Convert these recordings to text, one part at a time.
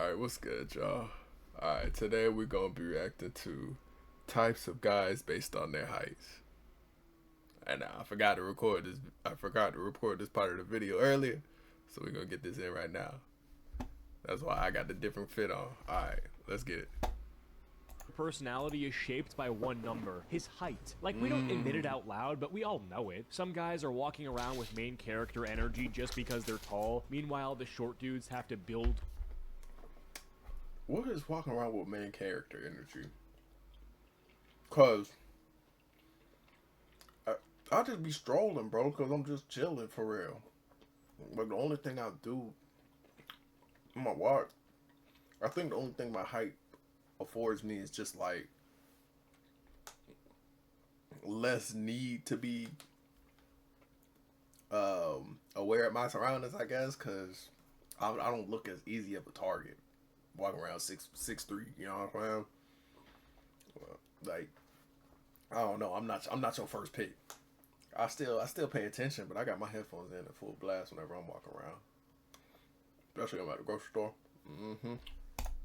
Alright, what's good, y'all? Alright, today we're gonna be reacting to types of guys based on their heights. And I forgot to record this. I forgot to record this part of the video earlier, so we're gonna get this in right now. That's why I got the different fit on. Alright, let's get it. Personality is shaped by one number, his height. Like, we don't admit it out loud, but we all know it. Some guys are walking around with main character energy just because they're tall. Meanwhile, the short dudes have to build. What is walking around with main character energy? Cause I just be strolling, bro, cause I'm just chilling for real. Like the only thing I do in my walk, I think the only thing my height affords me is just like less need to be aware of my surroundings, I guess, cause I don't look as easy of a target walking around 6'3", you know what I'm saying? Well, like, I don't know, I'm not your first pick. I still pay attention, but I got my headphones in at full blast whenever I'm walking around, especially when I'm at the grocery store.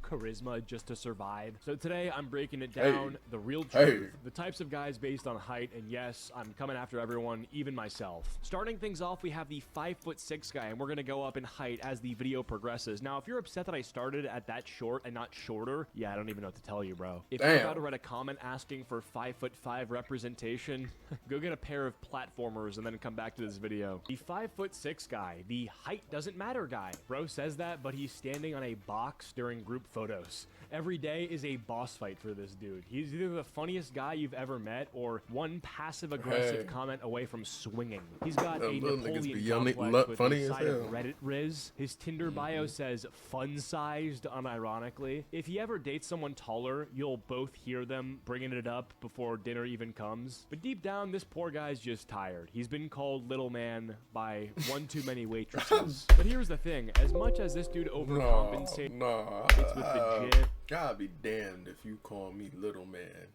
Charisma just to survive. So today I'm breaking it down, the real truth, the types of guys based on height, and yes, I'm coming after everyone, even myself. Starting things off, we have the 5'6" guy, and we're gonna go up in height as the video progresses. Now, if you're upset that I started at that short and not shorter, yeah, I don't even know what to tell you, bro. If you're about to write a comment asking for 5'5" representation, go get a pair of platformers and then come back to this video. The 5'6" guy, the height doesn't matter guy. Bro says that, but he's standing on a box during group photos. Every day is a boss fight for this dude. He's either the funniest guy you've ever met or one passive-aggressive comment away from swinging. He's got a Napoleon complex with the side of Reddit Riz. His Tinder bio says fun-sized, unironically. If he ever dates someone taller, you'll both hear them bringing it up before dinner even comes. But deep down, this poor guy's just tired. He's been called little man by one too many waitresses. But here's the thing, as much as this dude overcompensates, it's with the gym. God be damned if you call me little man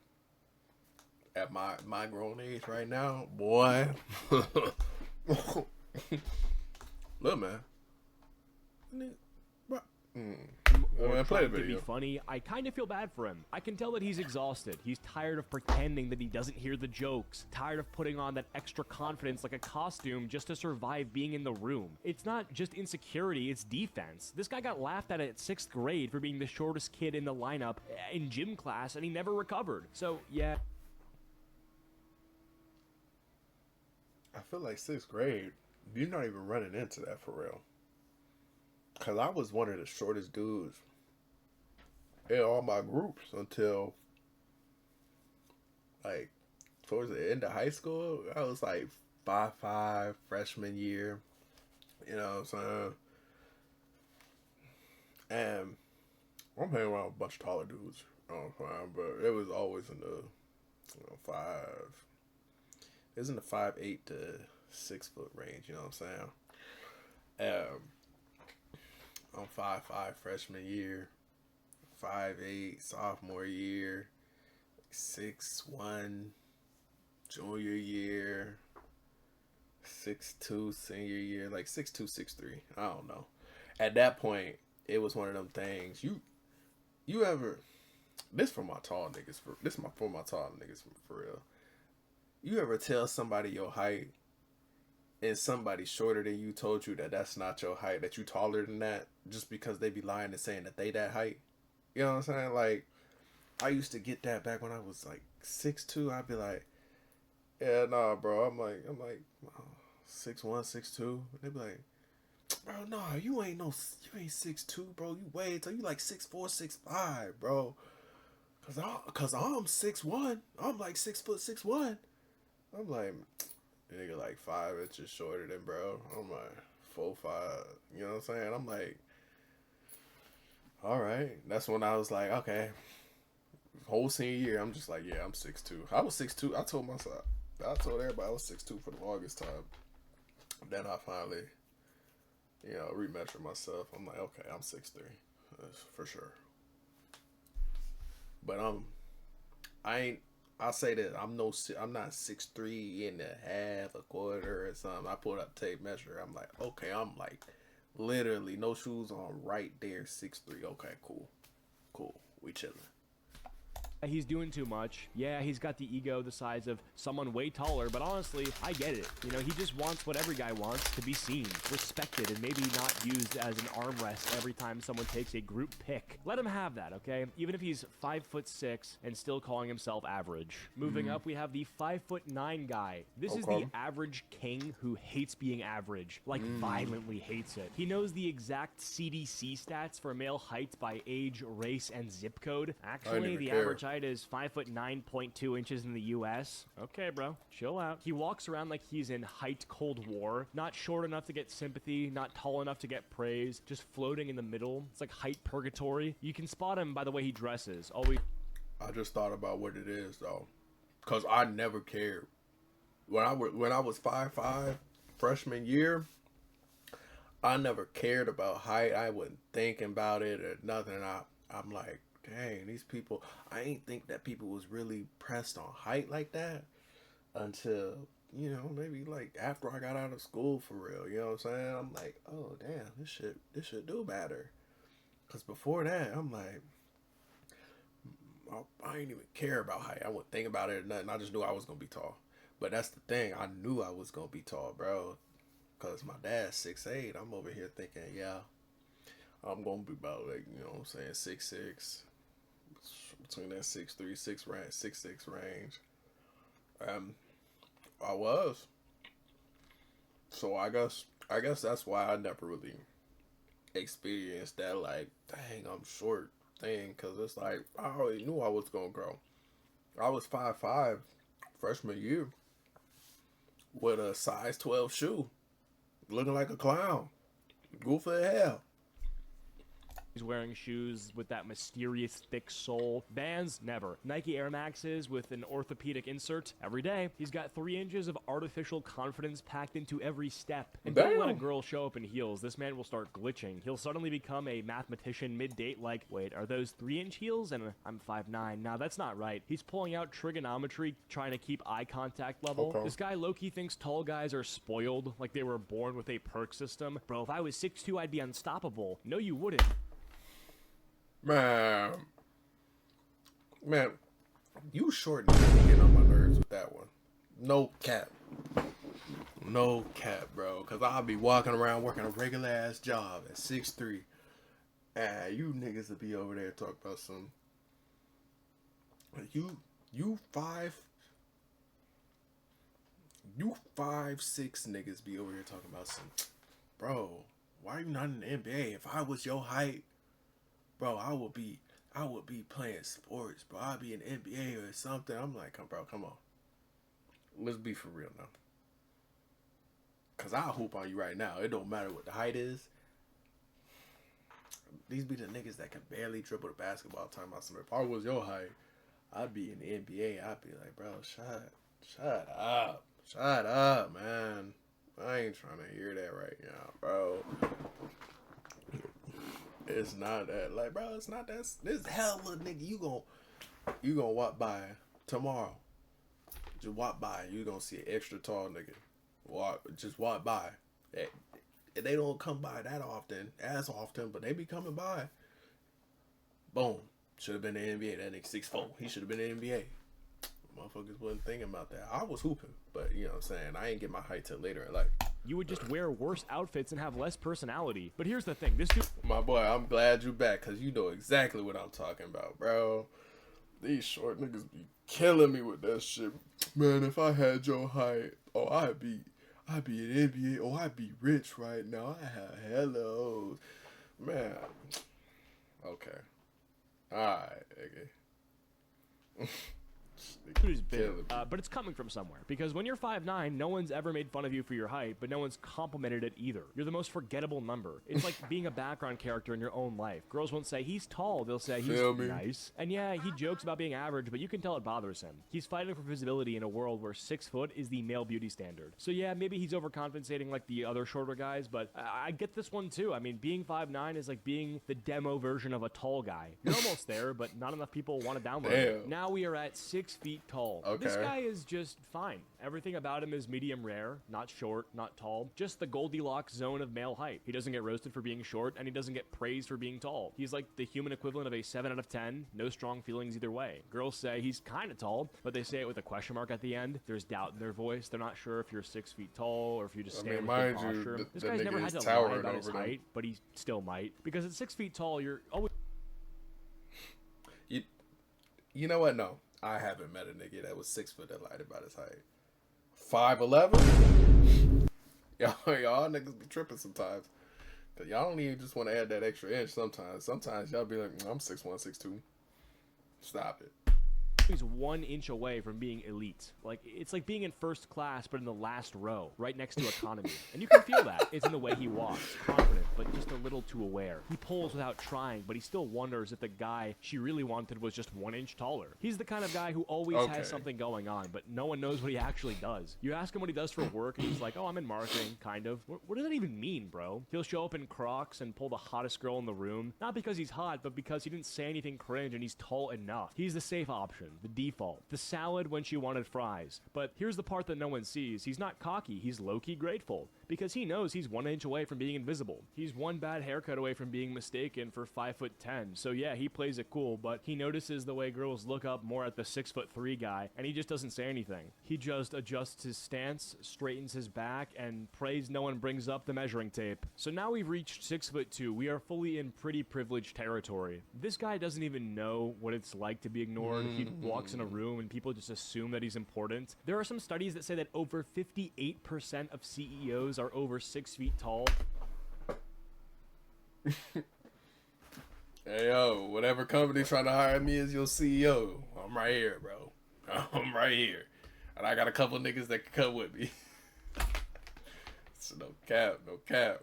at my grown age right now, boy. Little man. Or trying to be funny, I kind of feel bad for him. I can tell that he's exhausted. He's tired of pretending that he doesn't hear the jokes. Tired of putting on that extra confidence like a costume just to survive being in the room. It's not just insecurity, it's defense. This guy got laughed at 6th grade for being the shortest kid in the lineup in gym class, and he never recovered. So, yeah. I feel like 6th grade, you're not even running into that for real. Because I was one of the shortest dudes in all my groups until, like, towards the end of high school. I was, like, 5'5", freshman year. You know what I'm saying? And I'm hanging around a bunch of taller dudes. You know what I'm saying? But it was always in the, it was in the 5'8" to 6 foot range. You know what I'm saying? I'm 5'5" freshman year, 5'8" sophomore year, 6'1" junior year, 6'2" senior year, like 6'2", 6'3". I don't know. At that point, it was one of them things. You ever? This for my tall niggas. For my tall niggas for real. You ever tell somebody your height? And somebody shorter than you told you that that's not your height, that you taller than that, just because they be lying and saying that they that height. You know what I'm saying? Like, I used to get that back when I was like 6'2". I'd be like, yeah, nah, bro. I'm like, 6'1", 6'2". And they'd be like, bro, nah, you ain't 6'2", bro. You way till you like 6'4", 6'5", bro. Cause I'm 6'1". I'm like 6'6'1". I'm like, nigga like 5 inches shorter than bro. I'm like 4'5". You know what I'm saying? I'm like, all right. That's when I was like, okay. Whole senior year, I'm just like, yeah, I'm 6'2". I was 6'2". I told everybody I was 6'2" for the longest time. Then I finally, remeasured myself. I'm like, okay, I'm 6'3", for sure. But I say that I'm not 6'3" and a half, a quarter or something. I pulled up tape measure. I'm like, okay, I'm like Literally, no shoes on right there, 6'3". Okay, cool. Cool. We chilling. He's doing too much. Yeah, he's got the ego the size of someone way taller, but honestly, I get it. You know, he just wants what every guy wants, to be seen, respected, and maybe not used as an armrest every time someone takes a group pic. Let him have that, okay? Even if he's 5'6" and still calling himself average. Moving up, we have the 5'9" guy. This is the average king who hates being average, like violently hates it. He knows the exact CDC stats for male height by age, race, and zip code. Actually, the average height is 5'9.2" in the US. Okay, bro, chill out. He walks around like he's in height Cold War, not short enough to get sympathy, not tall enough to get praise, just floating in the middle. It's like height purgatory. You can spot him by the way he dresses. I just thought about what it is though, cause I never cared. When I was 5'5", freshman year, I never cared about height. I wasn't thinking about it or nothing. I'm like, dang, these people, I ain't think that people was really pressed on height like that until, you know, maybe like after I got out of school for real, you know what I'm saying? I'm like, oh damn, this should do better. Cause before that, I'm like, I didn't even care about height. I wouldn't think about it or nothing. I just knew I was gonna be tall. But that's the thing, I knew I was gonna be tall, bro. Cause my dad's 6'8". I'm over here thinking, yeah, I'm gonna be about like, you know what I'm saying, 6'6". Between that 6'3", 6'6" range. I was. So I guess that's why I never really experienced that like, dang, I'm short thing, cause it's like I already knew I was gonna grow. I was 5'5" freshman year with a size 12 shoe, looking like a clown, goofy as hell. He's wearing shoes with that mysterious thick sole. Vans, never. Nike Air Maxes with an orthopedic insert, every day. He's got 3 inches of artificial confidence packed into every step. And don't let a girl show up in heels. This man will start glitching. He'll suddenly become a mathematician mid-date like, wait, are those 3-inch heels? And I'm 5'9". Nah, that's not right. He's pulling out trigonometry, trying to keep eye contact level. This guy low-key thinks tall guys are spoiled, like they were born with a perk system. Bro, if I was 6'2", I'd be unstoppable. No, you wouldn't. Man, you short niggas getting on my nerves with that one. No cap, bro. Cause I'll be walking around working a regular ass job at 6'3", and you niggas will be over there talking about some. You 5'6" niggas be over here talking about some. Bro, why are you not in the NBA? If I was your height, bro, I would be playing sports, bro. I'd be in the NBA or something. I'm like, come on. Let's be for real now. Cause I'll hoop on you right now. It don't matter what the height is. These be the niggas that can barely dribble the basketball talking about something. If I was your height, I'd be in the NBA. I'd be like, bro, shut up, man. I ain't trying to hear that right now, bro. It's not that, like, bro, it's not that. This hella nigga, you gonna walk by tomorrow. Just walk by, you gonna see an extra tall nigga. Just walk by. They don't come by as often, but they be coming by. Boom. Should have been in the NBA. That nigga 6'4". He should have been in the NBA. Motherfuckers wasn't thinking about that. I was hooping, but you know what I'm saying? I ain't get my height till later in life. You would just wear worse outfits and have less personality. But here's the thing, this dude... My boy, I'm glad you back, because you know exactly what I'm talking about, bro. These short niggas be killing me with that shit. Man, if I had your height, oh, I'd be in NBA. Oh, I'd be rich right now. I have hellos. Man. Okay. Alright, okay. Who's big, but it's coming from somewhere. Because when you're 5'9", no one's ever made fun of you for your height, but no one's complimented it either. You're the most forgettable number. It's like being a background character in your own life. Girls won't say, he's tall. They'll say, he's nice. And yeah, he jokes about being average, but you can tell it bothers him. He's fighting for visibility in a world where 6 foot is the male beauty standard. So yeah, maybe he's overcompensating like the other shorter guys, but I get this one too. I mean, being 5'9" is like being the demo version of a tall guy. You're almost there, but not enough people want to download it. Now we are at 6'2", 6 feet tall. Okay. This guy is just fine. Everything about him is medium rare, not short, not tall, just the Goldilocks zone of male height. He doesn't get roasted for being short, and he doesn't get praised for being tall. He's like the human equivalent of a 7 out of 10, no strong feelings either way. Girls say he's kind of tall, but they say it with a question mark at the end. There's doubt in their voice. They're not sure if you're 6 feet tall or if you just stand with good posture. This guy's never had to lie about his height, but he still might. Because at 6 feet tall, you're always... You know what? No. I haven't met a nigga that was 6 foot that lied about his height. 5'11"? Y'all niggas be tripping sometimes. Cause y'all don't even just want to add that extra inch sometimes. Sometimes y'all be like, I'm 6'1", 6'2". Stop it. He's 1 inch away from being elite. Like, it's like being in first class, but in the last row, right next to economy. And you can feel that. It's in the way he walks, confident, but just a little too aware. He pulls without trying, but he still wonders if the guy she really wanted was just 1 inch taller. He's the kind of guy who always has something going on, but no one knows what he actually does. You ask him what he does for work, and he's like, oh, I'm in marketing, kind of. What does that even mean, bro? He'll show up in Crocs and pull the hottest girl in the room, not because he's hot, but because he didn't say anything cringe and he's tall enough. He's the safe option. The default. The salad when she wanted fries. But here's the part that no one sees. He's not cocky. He's low-key grateful. Because he knows he's 1 inch away from being invisible. He's one bad haircut away from being mistaken for 5'10". So yeah, he plays it cool, but he notices the way girls look up more at the 6'3" guy, and he just doesn't say anything. He just adjusts his stance, straightens his back, and prays no one brings up the measuring tape. So now we've reached 6'2". We are fully in pretty privileged territory. This guy doesn't even know what it's like to be ignored. He walks in a room and people just assume that he's important. There are some studies that say that over 58% of CEOs are over 6 feet tall. Hey, yo, whatever company trying to hire me as your CEO, I'm right here, bro. I'm right here. And I got a couple niggas that can come with me. So no cap, no cap.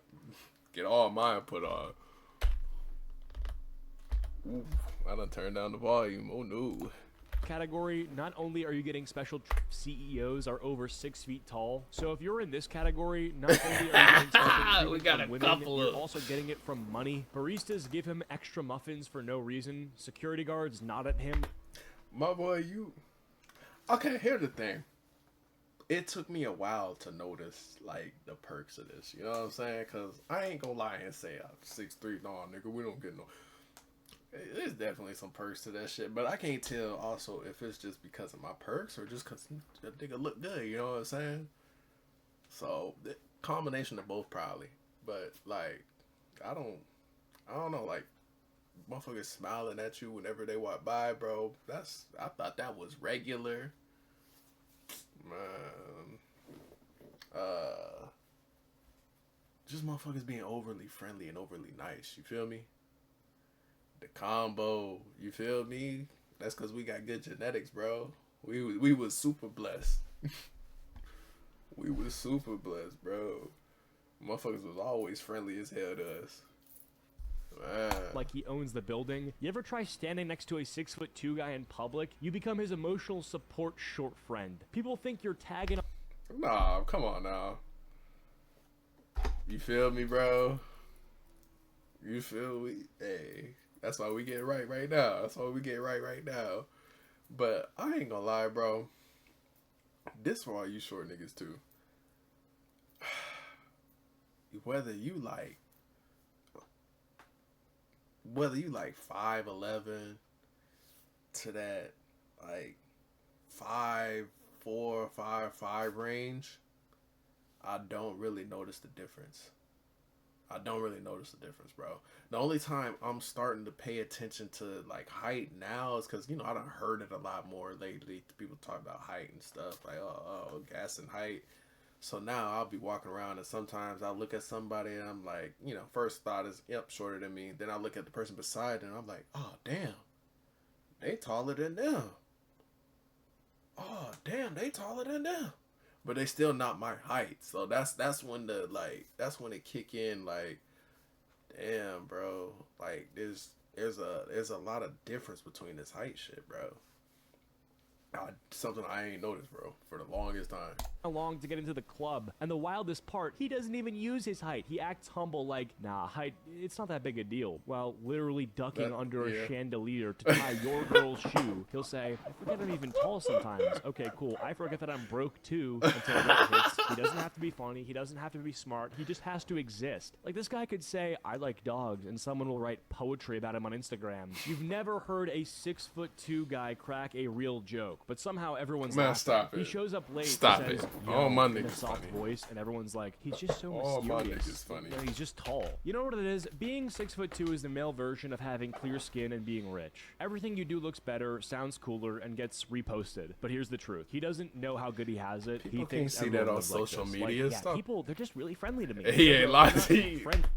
Get all mine put on. Ooh, I done turned down the volume. Oh no. Category, not only are you getting special CEOs are over 6 feet tall, so if you're in this category, not only are you getting special we got from a women, couple you're of also getting it from money. Baristas give him extra muffins for no reason. Security guards nod at him. My boy, you... Okay, here's the thing. It took me a while to notice, like, the perks of this. You know what I'm saying? Because I ain't gonna lie and say I'm 6'3". No, nigga, we don't get no... There's definitely some perks to that shit, but I can't tell also if it's just because of my perks or just because the nigga look good, you know what I'm saying? So, the combination of both probably. But, like, I don't know, like, motherfuckers smiling at you whenever they walk by, bro. I thought that was regular. Man. Just motherfuckers being overly friendly and overly nice, you feel me? The combo, you feel me? That's because we got good genetics, bro. We was super blessed. We was super blessed, bro. Motherfuckers was always friendly as hell to us. Man. Like he owns the building. You ever try standing next to a 6'2" guy in public? You become his emotional support short friend. People think you're tagging. Nah, come on now. You feel me, bro? You feel me? Hey. That's why we get right now. That's why we get right now. But I ain't gonna lie, bro. This for all you short niggas too. Whether you like 5'11" to that like 5'4", 5'5" range, I don't really notice the difference. I don't really notice the difference, bro. The only time I'm starting to pay attention to, like, height now is because, you know, I done heard it a lot more lately. People talk about height and stuff, like, oh, gas and height. So now I'll be walking around and sometimes I'll look at somebody and I'm like, you know, first thought is, yep, shorter than me. Then I look at the person beside and I'm like, oh, damn. They taller than them. Oh, damn, they taller than them. But they still not my height. So that's when it kick in, like, damn, bro. Like there's a lot of difference between this height shit, bro. Something I ain't noticed, bro, for the longest time. Long to get into the club, and the wildest part, he doesn't even use his height. He acts humble, like, nah, height, it's not that big a deal, while literally ducking under a chandelier to tie your girl's shoe. He'll say, I forget I'm even tall sometimes. Okay, cool, I forget that I'm broke too, until that hits. He doesn't have to be funny, he doesn't have to be smart, he just has to exist. Like, this guy could say, I like dogs, and someone will write poetry about him on Instagram. You've never heard a 6'2" guy crack a real joke, but somehow everyone's laughing. Stop it. He shows up late, Stop says, it. All my in a niggas soft funny. voice, and everyone's like, he's just so All my mysterious. niggas funny. Yeah, he's just tall. You know what it is? Being 6'2" is the male version of having clear skin and being rich. Everything you do looks better, sounds cooler, and gets reposted. But here's the truth: he doesn't know how good he has it. People he can thinks see everyone that on lives like social this. media Like, yeah, stuff. people, they're just really friendly to me. He ain't lying They're to you. friend-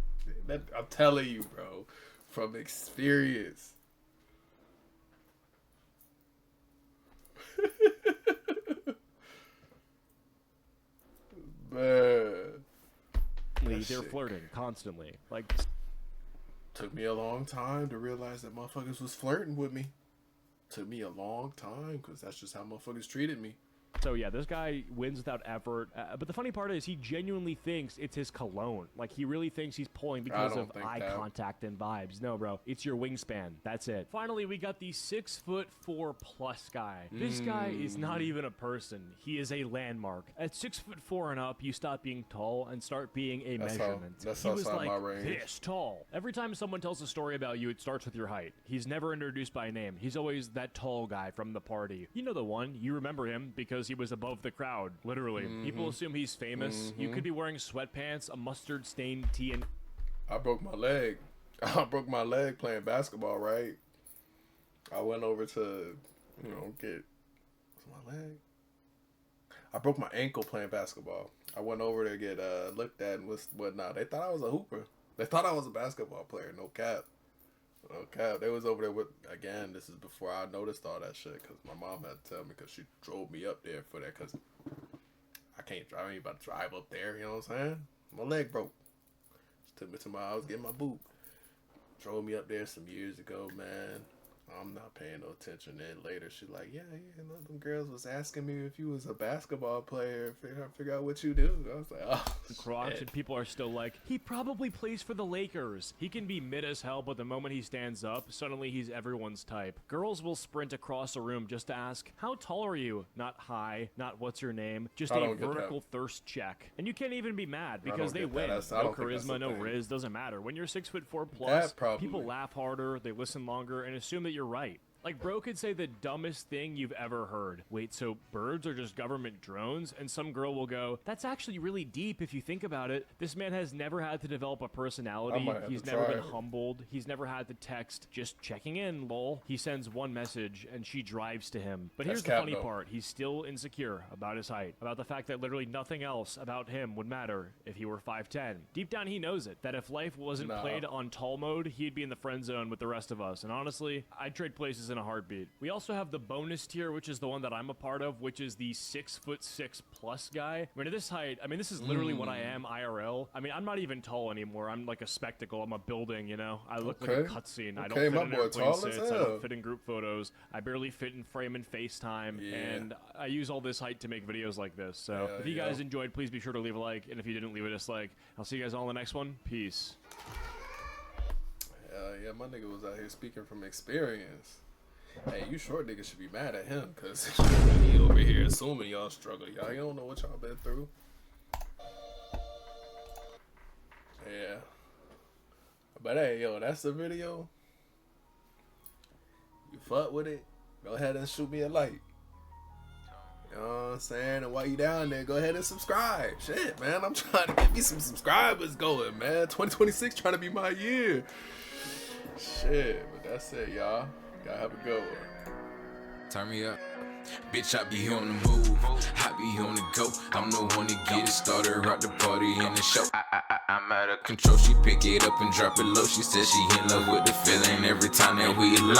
I'm telling you, bro, from experience. Man. They're shit. flirting constantly. Like, Took me a long time to realize that motherfuckers was flirting with me. Took me a long time, because that's just how motherfuckers treated me. so yeah, this guy wins without effort. But the funny part is, he genuinely thinks it's his cologne. Like, he really thinks he's pulling because don't of think eye that. contact and vibes. No, bro, it's your wingspan. That's it. Finally, we got the 6'4+ guy. This guy is not even a person. He is a landmark. At 6'4" and up, you stop being tall and start being a measurement. That's he was outside like my range. this tall. Every time someone tells a story about you, it starts with your height. He's never introduced by name. He's always that tall guy from the party. You know the one. You remember him because he was above the crowd, literally. People assume he's famous. You could be wearing sweatpants, a mustard-stained tee, and I broke my leg. I broke my leg playing basketball, right? I went over to, get... What's my leg? I broke my ankle playing basketball. I went over to get looked at and whatnot. They thought I was a hooper. They thought I was a basketball player. No cap. No cap. They was over there with, again, this is before I noticed all that shit, because my mom had to tell me, because she drove me up there for that, because I ain't about to drive up there, you know what I'm saying? My leg broke. She took me to my house, get my boot. Drove me up there some years ago, man. I'm not paying no attention. Then later, she like, yeah, them girls was asking me if you was a basketball player, figure out what you do. I was like, oh, Crocs, shit. and people are still like, he probably plays for the Lakers. He can be mid as hell, but the moment he stands up, suddenly he's everyone's type. Girls will sprint across a room just to ask, how tall are you? Not hi, not what's your name, just I a don't get vertical that. thirst check. And you can't even be mad because they get that. win. I No don't think that's charisma, a no thing. riz, doesn't matter. When you're 6'4+ That probably. people laugh harder, they listen longer, and assume that you're right. Like, bro could say the dumbest thing you've ever heard. Wait, so birds are just government drones? And some girl will go, that's actually really deep if you think about it. This man has never had to develop a personality. might have He's to never try been it. humbled. He's never had to text, just checking in, lol. He sends one message and she drives to him. But here's That's the cap, funny though. part. He's still insecure about his height, about the fact that literally nothing else about him would matter if he were 5'10". Deep down he knows it, that if life wasn't Nah. played on tall mode, he'd be in the friend zone with the rest of us. And honestly, I'd trade places in a heartbeat. We also have the bonus tier, which is the one that I'm a part of, which is the 6'6+ guy. I mean, at this height, I mean, this is literally what I am IRL. I mean, I'm not even tall anymore. I'm like a spectacle. I'm a building, you know? I look like a Okay. cutscene. I Okay, don't fit my in boy airplane tall as sits. I hell. don't fit in group photos. I barely fit in frame and FaceTime. Yeah. And I use all this height to make videos like this. So Hell if you yeah. guys enjoyed, please be sure to leave a like. And if you didn't, leave a dislike. I'll see you guys all in the next one. Peace. Yeah, my nigga was out here speaking from experience. Hey, you short niggas should be mad at him, because he over here assuming y'all struggle. Y'all don't know what y'all been through. Yeah. But hey, yo, that's the video. You fuck with it, go ahead and shoot me a like. You know what I'm saying? And while you down there, go ahead and subscribe. Shit, man, I'm trying to get me some subscribers going, man. 2026 trying to be my year. Shit, but that's it, y'all. Y'all have a good one. Turn me up. Bitch, I be on the move. I be on the go. I'm the one to get it started. Rock the party in the show. I'm out of control. She pick it up and drop it low. She said she in love with the feeling every time that we alone.